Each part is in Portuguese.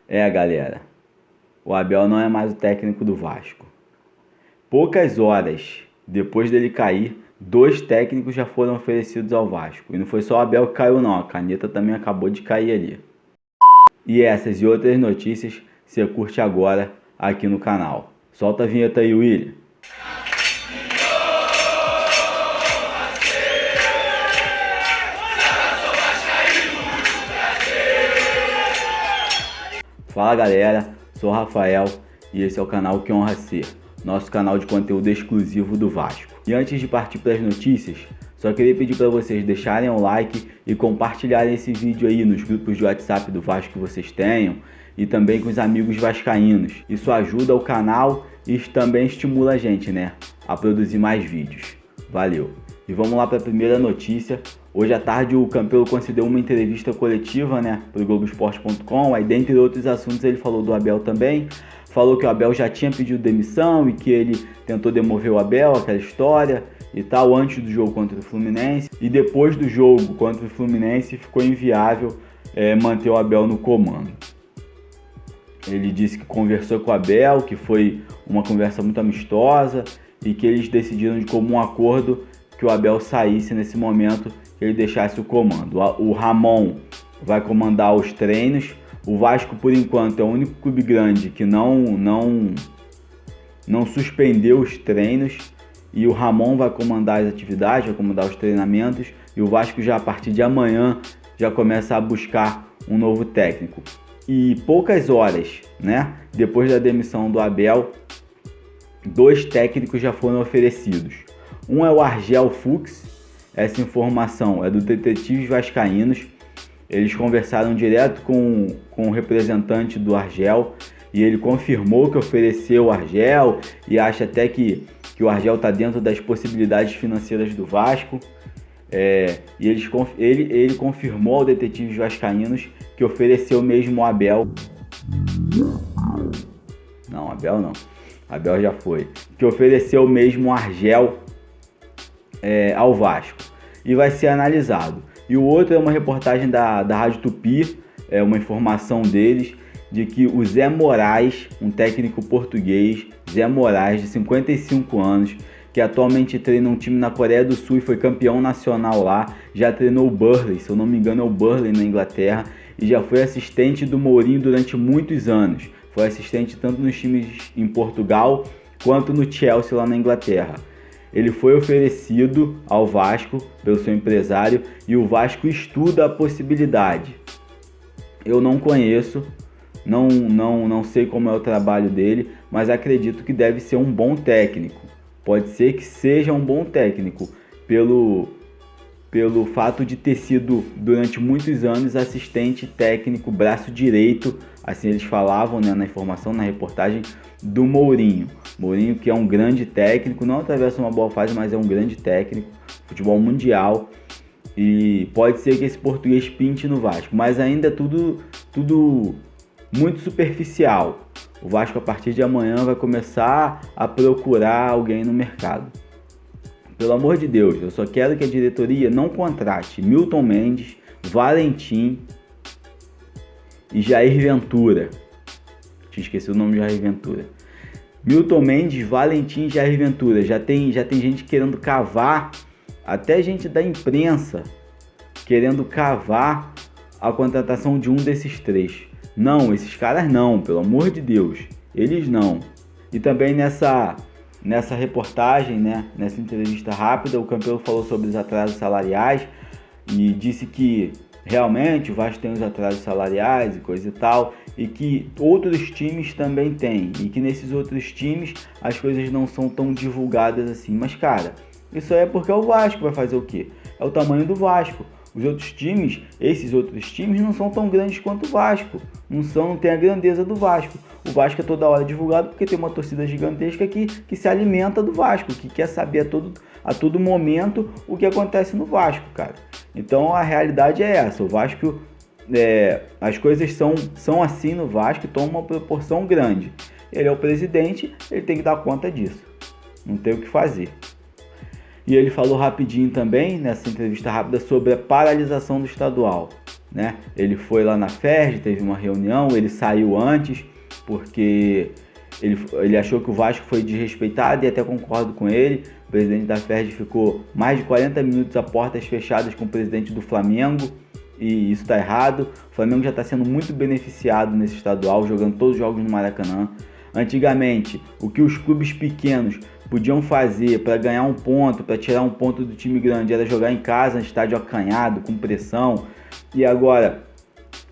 Galera, o Abel não é mais o técnico do Vasco. Poucas horas depois dele cair, 2 técnicos já foram oferecidos ao Vasco. E não foi só o Abel que caiu não, a caneta também acabou de cair ali. E essas e outras notícias você curte agora aqui no canal. Solta a vinheta aí, William. Fala galera, sou o Rafael e esse é o canal Que Honra Ser, nosso canal de conteúdo exclusivo do Vasco. E antes de partir para as notícias, só queria pedir para vocês deixarem o like e compartilharem esse vídeo aí nos grupos de WhatsApp do Vasco que vocês tenham e também com os amigos vascaínos. Isso ajuda o canal e também estimula a gente, a produzir mais vídeos. Valeu! E vamos lá para a primeira notícia. Hoje à tarde o Campelo concedeu uma entrevista coletiva para o Globoesporte.com. Aí dentre outros assuntos ele falou do Abel também. Falou que o Abel já tinha pedido demissão e que ele tentou demover o Abel, aquela história e tal, antes do jogo contra o Fluminense. E depois do jogo contra o Fluminense ficou inviável manter o Abel no comando. Ele disse que conversou com o Abel, que foi uma conversa muito amistosa e que eles decidiram de comum acordo que o Abel saísse nesse momento, que ele deixasse o comando. O Ramon vai comandar os treinos. O Vasco, por enquanto, é o único clube grande que não suspendeu os treinos. E o Ramon vai comandar as atividades, vai comandar os treinamentos. E o Vasco já a partir de amanhã já começa a buscar um novo técnico. E poucas horas, depois da demissão do Abel, 2 técnicos já foram oferecidos. Um é o Argel Fux. Essa informação é do Detetives Vascaínos. Eles conversaram direto com o representante do Argel e ele confirmou que ofereceu o Argel e acha até que o Argel está dentro das possibilidades financeiras do Vasco. E ele confirmou ao Detetives Vascaínos que ofereceu mesmo o Abel. Não, Abel não. Abel já foi. Que ofereceu mesmo o Argel ao Vasco e vai ser analisado. E o outro é uma reportagem da Rádio Tupi, uma informação deles de que o Zé Moraes, um técnico português, Zé Moraes, de 55 anos, que atualmente treina um time na Coreia do Sul e foi campeão nacional lá, já treinou o Burnley, se eu não me engano é o Burnley na Inglaterra, e já foi assistente do Mourinho durante muitos anos. Foi assistente tanto nos times em Portugal quanto no Chelsea lá na Inglaterra. Ele foi oferecido ao Vasco pelo seu empresário e o Vasco estuda a possibilidade. Eu não conheço, não sei como é o trabalho dele, mas acredito que deve ser um bom técnico. Pode ser que seja um bom técnico pelo fato de ter sido durante muitos anos assistente técnico, braço direito, assim eles falavam na informação, na reportagem, do Mourinho. Mourinho, que é um grande técnico, não atravessa uma boa fase, mas é um grande técnico, futebol mundial, e pode ser que esse português pinte no Vasco, mas ainda é tudo muito superficial. O Vasco a partir de amanhã vai começar a procurar alguém no mercado. Pelo amor de Deus, eu só quero que a diretoria não contrate Milton Mendes, Valentim e Jair Ventura. Tinha esquecido o nome de Jair Ventura. Milton Mendes, Valentim e Jair Ventura. Já tem gente querendo cavar, até gente da imprensa querendo cavar a contratação de um desses 3. Não, esses caras não, pelo amor de Deus. Eles não. E também nessa reportagem, nessa entrevista rápida, o Campelo falou sobre os atrasos salariais e disse que realmente o Vasco tem os atrasos salariais e coisa e tal, e que outros times também têm, e que nesses outros times as coisas não são tão divulgadas assim. Mas cara, isso aí é porque é o Vasco, vai fazer o quê? É o tamanho do Vasco. Os outros times, esses outros times não são tão grandes quanto o Vasco, não tem a grandeza do Vasco. O Vasco é toda hora divulgado porque tem uma torcida gigantesca que se alimenta do Vasco, que quer saber a todo momento o que acontece no Vasco, cara. Então a realidade é essa, o Vasco, as coisas são assim no Vasco e tomam uma proporção grande. Ele é o presidente, ele tem que dar conta disso, não tem o que fazer. E ele falou rapidinho também, nessa entrevista rápida, sobre a paralisação do estadual. né? Ele foi lá na FERJ, teve uma reunião, ele saiu antes porque ele achou que o Vasco foi desrespeitado e até concordo com ele. O presidente da FERJ ficou mais de 40 minutos a portas fechadas com o presidente do Flamengo e isso está errado. O Flamengo já está sendo muito beneficiado nesse estadual, jogando todos os jogos no Maracanã. Antigamente, o que os clubes pequenos podiam fazer para ganhar um ponto, para tirar um ponto do time grande, era jogar em casa, no estádio acanhado, com pressão. E agora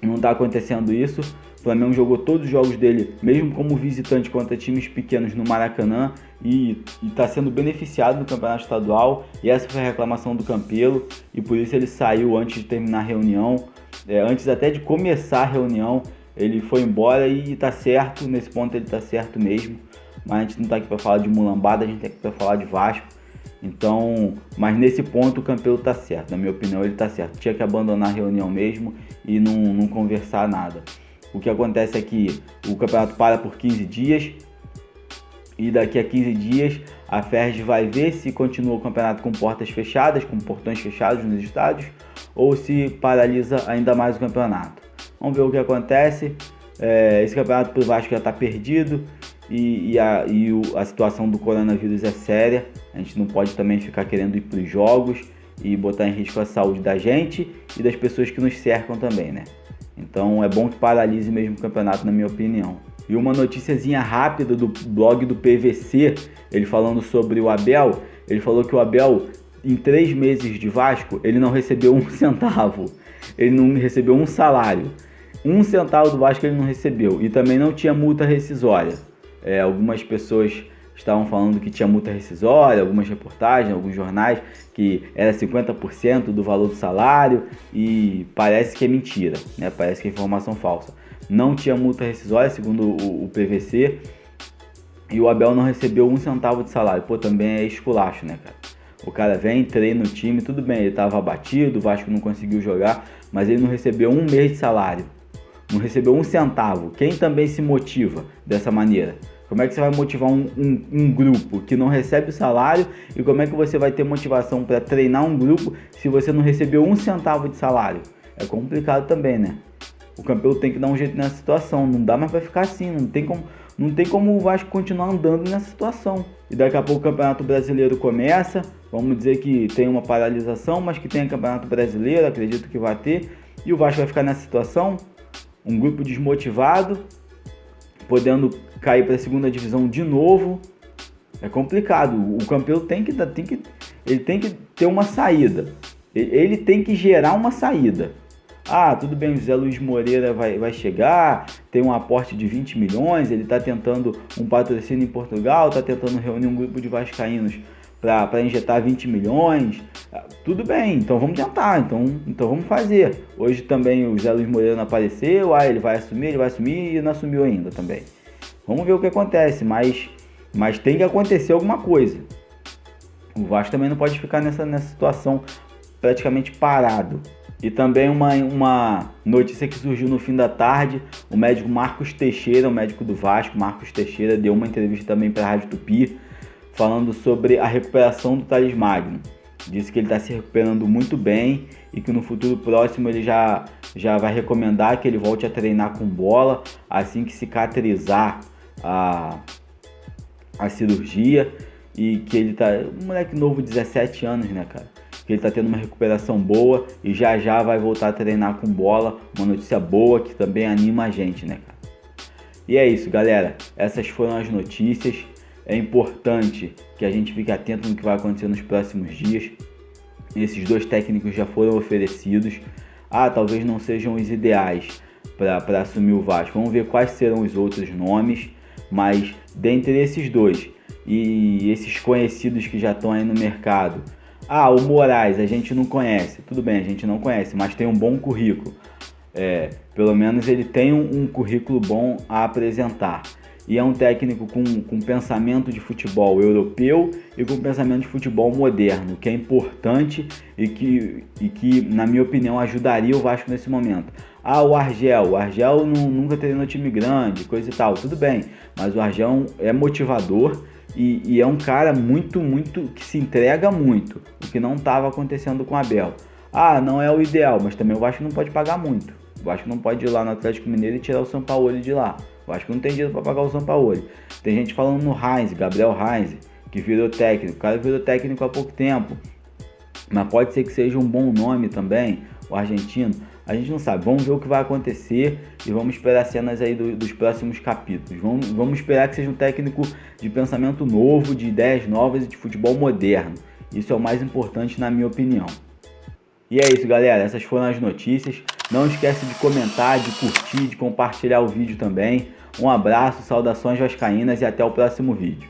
não está acontecendo isso. O Flamengo jogou todos os jogos dele, mesmo como visitante, contra times pequenos no Maracanã e está sendo beneficiado no campeonato estadual. E essa foi a reclamação do Campelo e por isso ele saiu antes de terminar a reunião, antes até de começar a reunião. Ele foi embora e está certo, nesse ponto ele está certo mesmo. Mas a gente não está aqui para falar de mulambada, a gente está aqui para falar de Vasco. Então, mas nesse ponto o Campelo está certo, na minha opinião ele está certo. Tinha que abandonar a reunião mesmo e não conversar nada. O que acontece é que o campeonato para por 15 dias e daqui a 15 dias a FERJ vai ver se continua o campeonato com portas fechadas, com portões fechados nos estádios, ou se paralisa ainda mais o campeonato. Vamos ver o que acontece. Esse campeonato para o Vasco já está perdido e a situação do coronavírus é séria. A gente não pode também ficar querendo ir para os jogos e botar em risco a saúde da gente e das pessoas que nos cercam também, né? Então é bom que paralise mesmo o campeonato, na minha opinião. E uma noticiazinha rápida do blog do PVC, ele falando sobre o Abel. Ele falou que o Abel, em 3 meses de Vasco, ele não recebeu 1 centavo. Ele não recebeu um salário. 1 centavo do Vasco ele não recebeu. E também não tinha multa rescisória. Algumas pessoas estavam falando que tinha multa rescisória, algumas reportagens, alguns jornais, que era 50% do valor do salário, e parece que é mentira, né? Parece que é informação falsa. Não tinha multa rescisória, segundo o PVC, e o Abel não recebeu 1 centavo de salário. Pô, também é esculacho, né, cara? O cara vem, treina o time, tudo bem, ele estava abatido, o Vasco não conseguiu jogar, mas ele não recebeu 1 mês de salário, não recebeu 1 centavo. Quem também se motiva dessa maneira? Como é que você vai motivar um grupo que não recebe o salário e como é que você vai ter motivação para treinar um grupo se você não recebeu 1 centavo de salário? É complicado também, né? O Campelo tem que dar um jeito nessa situação, não dá mais para ficar assim, não tem como o Vasco continuar andando nessa situação. E daqui a pouco o Campeonato Brasileiro começa, vamos dizer que tem uma paralisação, mas que tem o Campeonato Brasileiro, acredito que vai ter, e o Vasco vai ficar nessa situação, um grupo desmotivado, podendo cair para a segunda divisão de novo. É complicado. O Campelo tem que ter uma saída. Ele tem que gerar uma saída. Ah, tudo bem, o José Luiz Moreira vai chegar, tem um aporte de 20 milhões, ele está tentando um patrocínio em Portugal, está tentando reunir um grupo de vascaínos para injetar 20 milhões. Tudo bem, então vamos adiantar, então vamos fazer. Hoje também o José Luiz Moreira não apareceu, ele vai assumir e não assumiu ainda também. Vamos ver o que acontece, mas tem que acontecer alguma coisa. O Vasco também não pode ficar nessa situação praticamente parado. E também uma notícia que surgiu no fim da tarde, o médico Marcos Teixeira, o médico do Vasco, Marcos Teixeira, deu uma entrevista também para a Rádio Tupi, falando sobre a recuperação do Thales Magno. Disse que ele está se recuperando muito bem e que no futuro próximo ele já vai recomendar que ele volte a treinar com bola assim que cicatrizar a cirurgia, e que ele tá um moleque novo, 17 anos, né, cara? Que ele tá tendo uma recuperação boa e já vai voltar a treinar com bola. Uma notícia boa que também anima a gente, né, cara? E é isso, galera. Essas foram as notícias. É importante que a gente fique atento no que vai acontecer nos próximos dias. Esses 2 técnicos já foram oferecidos. Talvez não sejam os ideais para assumir o Vasco. Vamos ver quais serão os outros nomes. Mas dentre esses 2 e esses conhecidos que já estão aí no mercado, o Moraes a gente não conhece. Tudo bem, a gente não conhece, mas tem um bom currículo. Pelo menos ele tem um currículo bom a apresentar. E é um técnico com pensamento de futebol europeu e com pensamento de futebol moderno, que é importante e que na minha opinião, ajudaria o Vasco nesse momento. O Argel nunca treinou time grande, coisa e tal, tudo bem, mas o Argel é motivador e é um cara muito que se entrega muito, o que não estava acontecendo com o Abel. Ah, não é o ideal, mas também o Vasco não pode pagar muito. O Vasco não pode ir lá no Atlético Mineiro e tirar o Sampaoli de lá. O Vasco não tem dinheiro para pagar o Sampaoli. Tem gente falando no Heinz, Gabriel Heinz, que virou técnico. O cara virou técnico há pouco tempo. Mas pode ser que seja um bom nome também, o argentino. A gente não sabe. Vamos ver o que vai acontecer e vamos esperar cenas aí dos próximos capítulos. Vamos esperar que seja um técnico de pensamento novo, de ideias novas e de futebol moderno. Isso é o mais importante na minha opinião. E é isso, galera. Essas foram as notícias. Não esquece de comentar, de curtir, de compartilhar o vídeo também. Um abraço, saudações vascaínas e até o próximo vídeo.